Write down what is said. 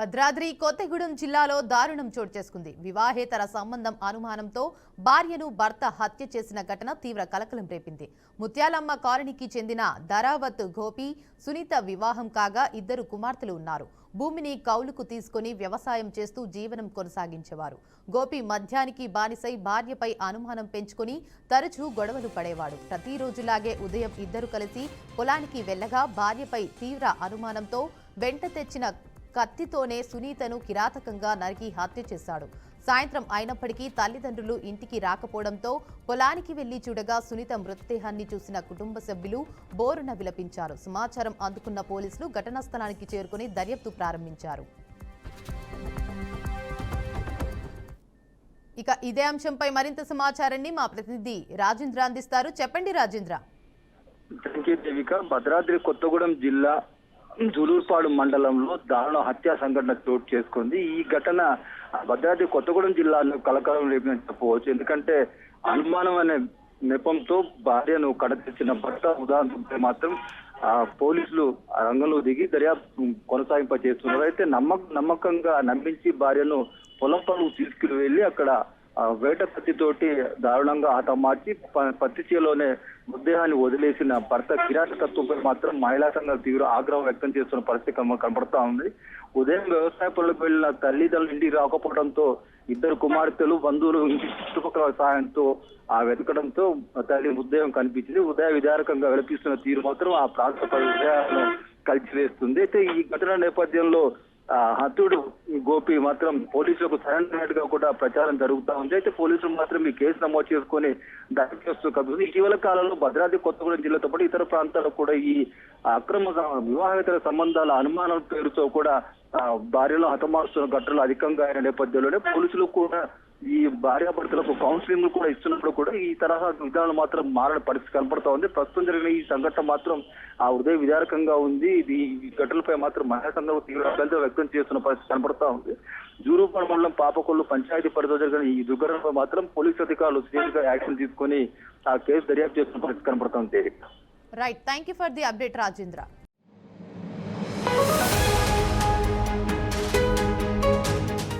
భద్రాద్రి కొత్తగూడెం జిల్లాలో దారుణం చోటు చేసుకుంది. వివాహేతర సంబంధం అనుమానంతో భార్యను భర్త హత్య చేసిన ఘటన తీవ్ర కలకలం రేపింది. ముత్యాలమ్మ కాలనీకి చెందిన ధరావత్ గోపి సునీత వివాహం కాగా ఇద్దరు కుమార్తెలు ఉన్నారు. భూమిని కౌలుకు తీసుకుని వ్యవసాయం చేస్తూ జీవనం కొనసాగించేవారు. గోపి మద్యానికి బానిసై భార్యపై అనుమానం పెంచుకుని తరచూ గొడవలు పడేవాడు. ప్రతిరోజులాగే ఉదయం ఇద్దరు కలిసి పొలానికి వెళ్లగా భార్యపై తీవ్ర అనుమానంతో వెంట తెచ్చిన కత్తితోనే సునీతను కిరాతకంగా నరికి హత్య చేశాడు. సాయంత్రం అయినప్పటికీ తల్లిదండ్రులు ఇంటికి రాకపోవడంతో పొలానికి వెళ్లి చూడగా సునీత మృతదేహాన్ని చూసిన కుటుంబ సభ్యులు బోరున విలపించారు. సమాచారం అందుకున్న పోలీసులు ఘటనా స్థలానికి చేరుకుని దర్యాప్తు ప్రారంభించారు. ఇక ఇదే అంశంపై మరింత సమాచారాన్ని మా ప్రతినిధి రాజేంద్ర అందిస్తారు. చెప్పండి రాజేంద్ర. భద్రాద్రి కొత్తగూడెం జిల్లా జులూర్పాడు మండలంలో దారుణ హత్యా సంఘటన చోటు చేసుకుంది. ఈ ఘటన భద్రాద్రి కొత్తగూడెం జిల్లాలో కలకలం రేపిందని చెప్పవచ్చు. ఎందుకంటే అనుమానం అనే నెపంతో భార్యను కడతెచ్చిన భర్త ఉదాహరణపై మాత్రం పోలీసులు రంగంలో దిగి దర్యాప్తు కొనసాగింప చేస్తున్నారు. అయితే నమ్మకంగా నమ్మించి భార్యను పొలం పనులు తీసుకుని వెళ్లి అక్కడ వేట కత్తితోటి దారుణంగా హతమార్చి పత్తి చేలోనే మృతదేహాన్ని వదిలేసిన భర్త కిరాతకత్వంపై మాత్రం మహిళా సంఘాలు తీవ్ర ఆగ్రహం వ్యక్తం చేస్తున్న పరిస్థితి కనబడతా ఉంది. ఉదయం వ్యవసాయ పనులకు వెళ్లిన తల్లిదండ్రులు ఇంటికి రాకపోవడంతో ఇద్దరు కుమార్తెలు బంధువులు ఇంటి చుట్టుపక్కల సహాయంతో వెతకడంతో తల్లి మృతదేహం కనిపించింది. ఉదయ విదారకంగా విలపిస్తున్న తీరు మాత్రం ఆ ప్రాంత పరిసరాలను కలిసివేస్తుంది. అయితే ఈ ఘటన నేపథ్యంలో హతుడు గోపి మాత్రం పోలీసులకు సరెండర్ గా కూడా ప్రచారం జరుగుతూ ఉంది. అయితే పోలీసులు మాత్రం ఈ కేసు నమోదు చేసుకుని దర్యాప్తు కలుగుతుంది. ఇటీవల కాలంలో భద్రాద్రి కొత్తగూడెం జిల్లాతో పాటు ఇతర ప్రాంతాల్లో కూడా ఈ అక్రమ వివాహేతర సంబంధాల అనుమానం పేరుతో కూడా భార్యలో హతమారుస్తున్న ఘటనలు అధికంగా అయిన నేపథ్యంలోనే పోలీసులు కూడా ఈ భార్యాభర్తలకు కౌన్సిలింగ్ కూడా ఇస్తున్నప్పుడు కూడా ఈ తరహా విధానాలు మాత్రం మారని పరిస్థితి కనపడతా ఉంది. ప్రస్తుతం జరిగిన ఈ సంఘటన మాత్రం హృదయ విదారకంగా ఉంది. ఇది ఈ ఘటనలపై మాత్రం మహిళా సంఘం తీవ్ర అభ్యంతరం వ్యక్తం చేస్తున్న పరిస్థితి కనపడతా ఉంది. జూరూపాడు మండలం పాపకొల్లు పంచాయతీ పరిధిలో జరిగిన ఈ దుర్ఘటనపై మాత్రం పోలీసు అధికారులు సీరియస్ గా యాక్షన్ తీసుకుని ఆ కేసు దర్యాప్తు చేస్తున్న పరిస్థితి కనపడతా ఉంది. Right, thank you for the update Rajendra.